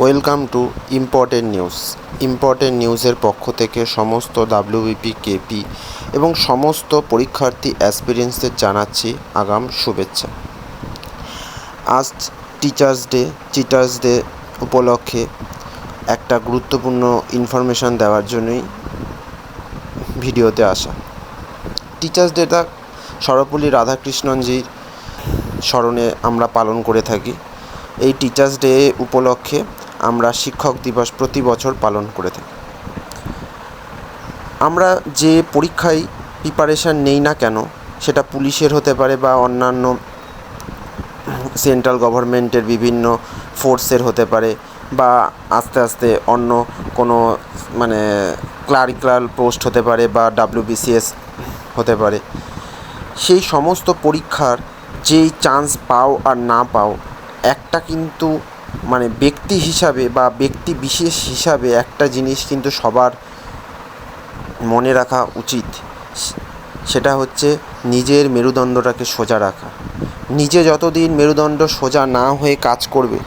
Welcome to important news. Important নিউজের পক্ষ থেকে সমস্ত ডাব্লিউবিপি কেপি এবং সমস্ত পরীক্ষার্থী অ্যাসপিরেন্টসদের জানাচ্ছি আগাম শুভেচ্ছা। আজ টিচার্স ডে উপলক্ষে একটা গুরুত্বপূর্ণ ইনফরমেশান দেওয়ার জন্যই ভিডিওতে আসা। টিচার্স ডেটা সর্বপল্লী রাধাকৃষ্ণনজির স্মরণে আমরা পালন করে থাকি। এই টিচার্স ডে উপলক্ষে আমরা শিক্ষক দিবস প্রতি বছর পালন করে থাকি। আমরা যে পরীক্ষায় প্রিপারেশান নেই না কেন, সেটা পুলিশের হতে পারে বা অন্যান্য সেন্ট্রাল গভর্নমেন্টের বিভিন্ন ফোর্সের হতে পারে, বা আস্তে আস্তে অন্য কোনো ক্লারিক্যাল পোস্ট হতে পারে বা WBCS হতে পারে। সেই সমস্ত পরীক্ষার যেই চান্স পাও আর না পাও, একটা কিন্তু ব্যক্তি হিসাবে বা ব্যক্তি বিশেষ হিসাবে একটা জিনিস কিন্তু সবার মনে রাখা উচিত। সেটা হচ্ছে নিজের মেরুদণ্ডটাকে সোজা রাখা। নিজে যতদিন মেরুদণ্ড সোজা না হয়ে কাজ করবে,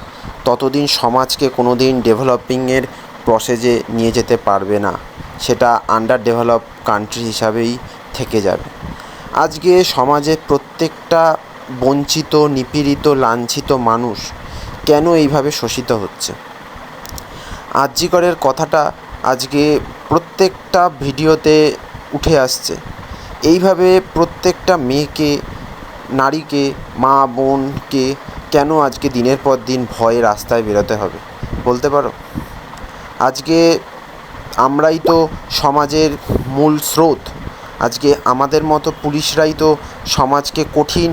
ততদিন সমাজকে কোনো দিন ডেভেলপিংয়ের প্রসেসে নিয়ে যেতে পারবে না। সেটা আন্ডার ডেভেলপ কান্ট্রি হিসাবেই থেকে যাবে। আজকে সমাজে প্রত্যেকটা বঞ্চিত, নিপীড়িত, লাঞ্ছিত মানুষ কেন এইভাবে শোষিত হচ্ছে? আর.জি. করের কথাটা আজকে প্রত্যেকটা ভিডিওতে উঠে আসছে। এইভাবে প্রত্যেকটা মেয়েকে, নারীকে, মা বোনকে কেন আজকে দিনের পর দিন ভয়ে রাস্তায় বেরোতে হবে বলতে পারো? আজকে আমরাই তো সমাজের মূল স্রোত। আজকে আমাদের মতো পুলিশরাই তো সমাজকে কঠিন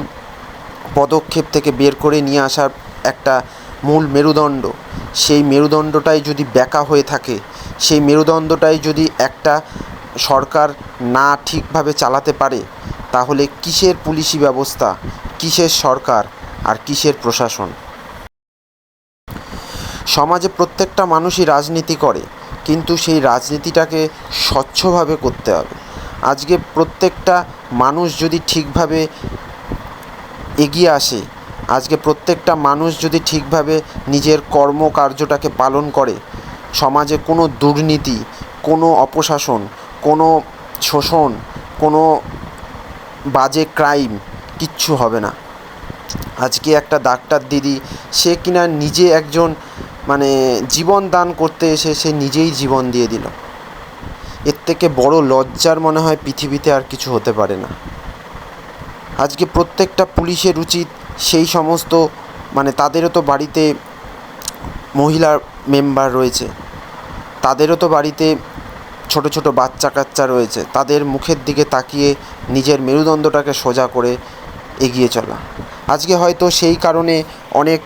পদক্ষেপ থেকে বের করে নিয়ে আসার একটা মূল মেরুদণ্ড। সেই মেরুদণ্ডটাই যদি ব্যাকা হয়ে থাকে, সেই মেরুদণ্ডটাই যদি একটা সরকার না ঠিকভাবে চালাতে পারে, তাহলে কিসের পুলিশি ব্যবস্থা, কিসের সরকার আর কিসের প্রশাসন? সমাজে প্রত্যেকটা মানুষই রাজনীতি করে, কিন্তু সেই রাজনীতিটাকে স্বচ্ছভাবে করতে হবে। আজকে প্রত্যেকটা মানুষ যদি ঠিকভাবে এগিয়ে আসে, আজকে প্রত্যেকটা মানুষ যদি ঠিকভাবে নিজের কর্মকার্যটাকে পালন করে, সমাজে কোনো দুর্নীতি, কোনো অপশাসন, কোনো শোষণ, কোনো বাজে ক্রাইম কিচ্ছু হবে না। আজকে একটা ডাক্তার দিদি, সে কিনা নিজে একজন জীবন দান করতে এসে সে নিজেই জীবন দিয়ে দিল। এর থেকে বড় লজ্জার মনে হয় পৃথিবীতে আর কিছু হতে পারে না। আজকে প্রত্যেকটা পুলিশের উচিত সেই সমস্ত তাদেরও তো বাড়িতে মহিলা মেম্বার রয়েছে, তাদেরও তো বাড়িতে ছোট ছোট বাচ্চা কাচ্চা রয়েছে, তাদের মুখের দিকে তাকিয়ে নিজের মেরুদণ্ডটাকে সোজা করে এগিয়ে চলা। আজকে হয়তো সেই কারণে অনেক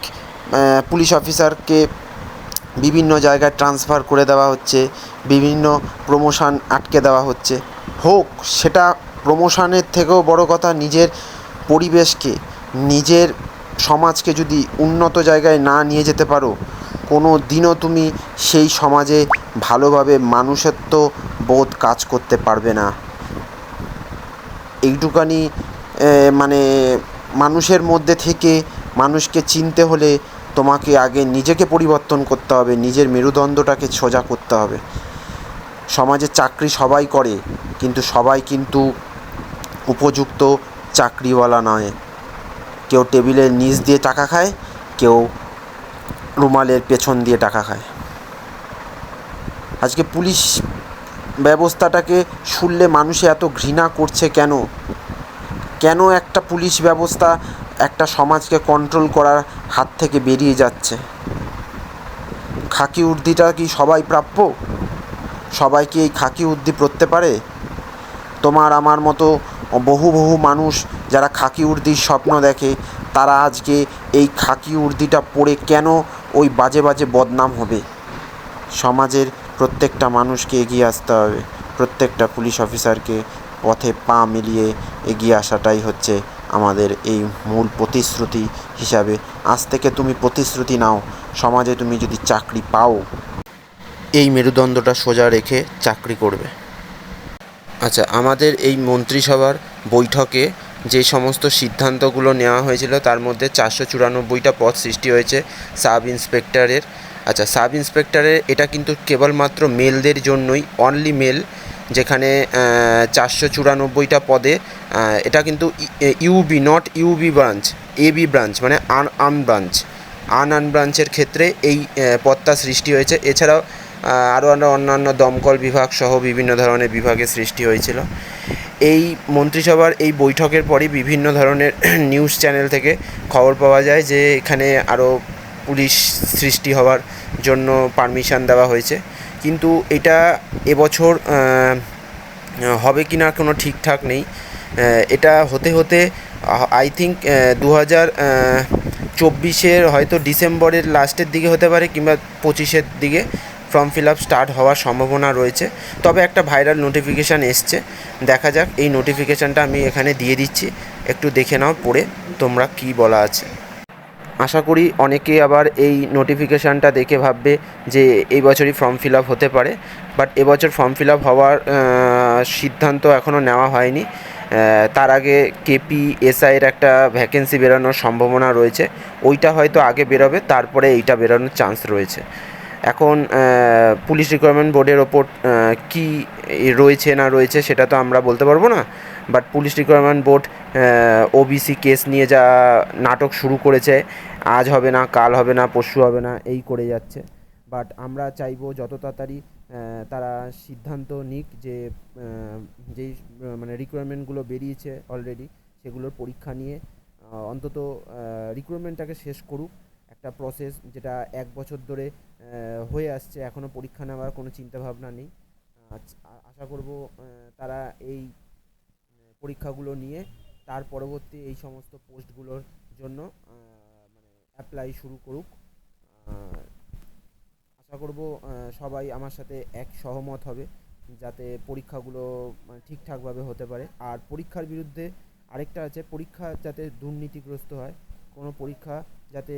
পুলিশ অফিসারকে বিভিন্ন জায়গায় ট্রান্সফার করে দেওয়া হচ্ছে, বিভিন্ন প্রমোশন আটকে দেওয়া হচ্ছে। হোক, সেটা প্রমোশনের থেকেও বড় কথা, নিজের পরিবেশকে, নিজের সমাজকে যদি উন্নত জায়গায় না নিয়ে যেতে পারো, কোনো দিনও তুমি সেই সমাজে ভালোভাবে মানুষত্ব বোধ কাজ করতে পারবে না। এইটুকানি মানুষের মধ্যে থেকে মানুষকে চিনতে হলে তোমাকে আগে নিজেকে পরিবর্তন করতে হবে, নিজের মেরুদণ্ডটাকে সোজা করতে হবে। সমাজে চাকরি সবাই করে, কিন্তু সবাই কিন্তু উপযুক্ত চাকরিওয়ালা নয়। কেউ টেবিলের নিচ দিয়ে টাকা খায়, কেউ রুমালের পেছন দিয়ে টাকা খায়। আজকে পুলিশ ব্যবস্থাটাকে শুনলে মানুষে এত ঘৃণা করছে কেন? কেন একটা পুলিশ ব্যবস্থা একটা সমাজকে কন্ট্রোল করার হাত থেকে বেরিয়ে যাচ্ছে? খাকি উর্দিটা কি সবাই প্রাপ্য? সবাই কি এই খাকি উর্দি পরতে পারে? তোমার আমার মতো বহু মানুষ যারা খাকি উর্দির স্বপ্ন দেখে, তারা আজকে এই খাকি উর্দিটা পরে কেন ওই বাজে বাজে বদনাম হবে? সমাজের প্রত্যেকটা মানুষকে এগিয়ে আসতে হবে। প্রত্যেকটা পুলিশ অফিসারকে পথে পা মিলিয়ে এগিয়ে আসাটাই হচ্ছে আমাদের এই মূল প্রতিশ্রুতি হিসাবে। আজ থেকে তুমি প্রতিশ্রুতি নাও, সমাজে তুমি যদি চাকরি পাও, এই মেরুদণ্ডটা সোজা রেখে চাকরি করবে। আচ্ছা, আমাদের এই মন্ত্রিসভার বৈঠকে যে সমস্ত সিদ্ধান্তগুলো নেওয়া হয়েছিল, তার মধ্যে 494টা পদ সৃষ্টি হয়েছে সাব ইন্সপেক্টরের। আচ্ছা, সাব ইন্সপেক্টরের এটা কিন্তু কেবলমাত্র মেলদের জন্যই, অনলি মেল, যেখানে 494টা পদে। এটা কিন্তু UB, not UB branch, AB branch, মানে আন ব্রাঞ্চ, আন ব্রাঞ্চের ক্ষেত্রে এই পদটা সৃষ্টি হয়েছে। এছাড়াও আরও অন্যান্য দমকল বিভাগ সহ বিভিন্ন ধরনের বিভাগের সৃষ্টি হয়েছিল। এই মন্ত্রিসভার এই বৈঠকের পরই বিভিন্ন ধরনের নিউজ চ্যানেল থেকে খবর পাওয়া যায় যে এখানে আরও পুলিশ সৃষ্টি হওয়ার জন্য পারমিশন দেওয়া হয়েছে। কিন্তু এটা এবছর হবে কি না কোনো ঠিকঠাক নেই। এটা হতে হতে আই থিঙ্ক 2024 হয়তো ডিসেম্বরের লাস্টের দিকে হতে পারে, কিংবা 25 দিকে ফর্ম ফিল আপ স্টার্ট হওয়ার সম্ভাবনা রয়েছে। তবে একটা ভাইরাল নোটিফিকেশান এসছে, দেখা যাক। এই নোটিফিকেশানটা আমি এখানে দিয়ে দিচ্ছি, একটু দেখে নাও পড়ে তোমরা কী বলা আছে। আশা করি অনেকে আবার এই নোটিফিকেশানটা দেখে ভাববে যে এই বছরই ফর্ম ফিল আপ হতে পারে, বাট এবছর ফর্ম ফিল আপ হওয়ার সিদ্ধান্ত এখনও নেওয়া হয়নি। তার আগে কেপি এসআইয়ের একটা ভ্যাকেন্সি বেরোনোর সম্ভাবনা রয়েছে, ওইটা হয়তো আগে বেরোবে, তারপরে এইটা বেরোনোর চান্স রয়েছে। এখন পুলিশ রিক্রুটমেন্ট বোর্ডের ওপর কী রয়েছে না রয়েছে সেটা তো আমরা বলতে পারবো না, but police recruitment board OBC case নিয়ে যা নাটক শুরু করেছে, আজ হবে না, কাল হবে না, পরশু হবে না, এই করে যাচ্ছে। বাট আমরা চাইবো যত তাড়াতাড়ি তারা সিদ্ধান্ত নিক যে যেই মানে রিক্রুটমেন্টগুলো বেরিয়েছে অলরেডি, সেগুলোর পরীক্ষা নিয়ে অন্তত রিক্রুটমেন্টটাকে শেষ করুক। একটা প্রসেস যেটা 1 বছর ধরে হয়ে আসছে, এখনও পরীক্ষা নেওয়ার কোনো চিন্তাভাবনা নেই। আশা করব তারা এই পরীক্ষাগুলো নিয়ে তার পরবর্তী এই সমস্ত পোস্টগুলোর জন্য মানে অ্যাপ্লাই শুরু করুক। আশা করব সবাই আমার সাথে সহমত হবে, যাতে পরীক্ষাগুলো মানে ঠিকঠাকভাবে হতে পারে। আর পরীক্ষার বিরুদ্ধে আরেকটা আছে, পরীক্ষা যাতে দুর্নীতিগ্রস্ত হয়, কোনো পরীক্ষা যাতে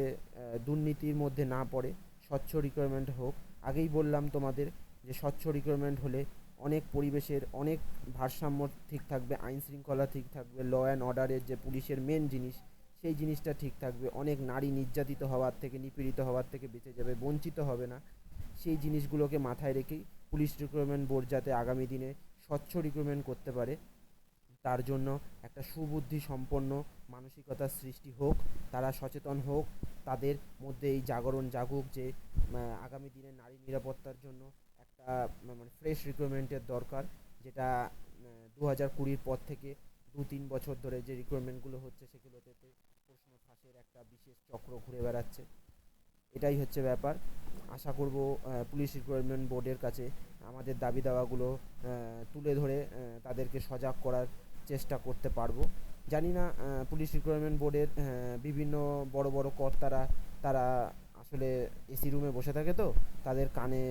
দুর্নীতির মধ্যে না পড়ে, স্বচ্ছ রিক্রুটমেন্ট হোক। আগেই বললাম তোমাদের যে স্বচ্ছ রিক্রুটমেন্ট হলে অনেক পরিবেশের অনেক ভারসাম্য ঠিক থাকবে, আইন শৃঙ্খলা ঠিক থাকবে, ল অ্যান্ড অর্ডারের যে পুলিশের মেন জিনিস সেই জিনিসটা ঠিক থাকবে, অনেক নারী নির্যাতিত হওয়ার থেকে, নিপীড়িত হওয়ার থেকে বেঁচে যাবে, বঞ্চিত হবে না। সেই জিনিসগুলোকে মাথায় রেখেই পুলিশ রিক্রুটমেন্ট বোর্ড যাতে আগামী দিনে স্বচ্ছ রিক্রুটমেন্ট করতে পারে, তার জন্য একটা সুবুদ্ধি সম্পন্ন মানসিকতার সৃষ্টি হোক, তারা সচেতন হোক, তাদের মধ্যে এই জাগরণ জাগুক যে আগামী দিনে নারী নিরাপত্তার জন্য একটা মানে ফ্রেশ রিক্রুটমেন্টের দরকার, যেটা 2020 পর থেকে 2-3 বছর ধরে যে রিক্রুটমেন্টগুলো হচ্ছে সেগুলোতে প্রশ্ন ফাঁসের একটা বিশেষ চক্র ঘুরে বেড়াচ্ছে। এটাই হচ্ছে ব্যাপার। আশা করব পুলিশ রিক্রুটমেন্ট বোর্ডের কাছে আমাদের দাবি দাওয়াগুলো তুলে ধরে তাদেরকে সজাগ করার চেষ্টা করতে পারবো। জানি না পুলিশ রিক্রুটমেন্ট বোর্ডের বিভিন্ন বড় বড় কর্তারা তারা আসলে এসি রুমে বসে থাকে, তো তাদের কানে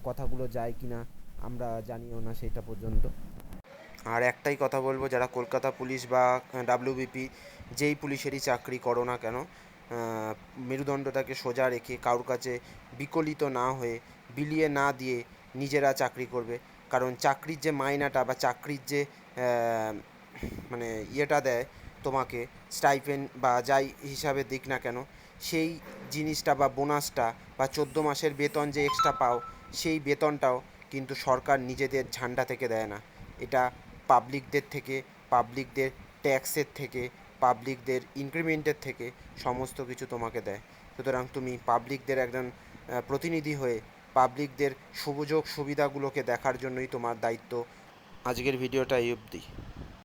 কথাগুলো যায় কি না আমরা জানিও না সেটা পর্যন্ত। আর একটাই কথা বলবো, যারা কলকাতা পুলিশ বা ডাব্লিউবিপি যেই পুলিশেরই চাকরি করো না কেন, মেরুদণ্ডটাকে সোজা রেখে কারোর কাছে বিকলিত না হয়ে, বিলিয়ে না দিয়ে নিজেরা চাকরি করবে। কারণ চাকরির যে মাইনাটা বা চাকরির যে মানে ইয়েটা দেয় তোমাকে, স্টাইপেন্ড বা যাই হিসাবে দিক না কেন, সেই জিনিসটা বা বোনাসটা বা 14 মাসের বেতন যে এক্সট্রা পাও, সেই বেতনটাও কিন্তু সরকার নিজেদের ঝান্ডা থেকে দেয় না। এটা পাবলিকদের থেকে, পাবলিকদের ট্যাক্সের থেকে, পাবলিকদের ইনক্রিমেন্টের থেকে সমস্ত কিছু তোমাকে দেয়। সুতরাং তুমি পাবলিকদের একজন প্রতিনিধি হয়ে পাবলিকদের সুযোগ সুবিধাগুলোকে দেখার জন্যই তোমার দায়িত্ব। আজকের ভিডিওটা এই অবধি।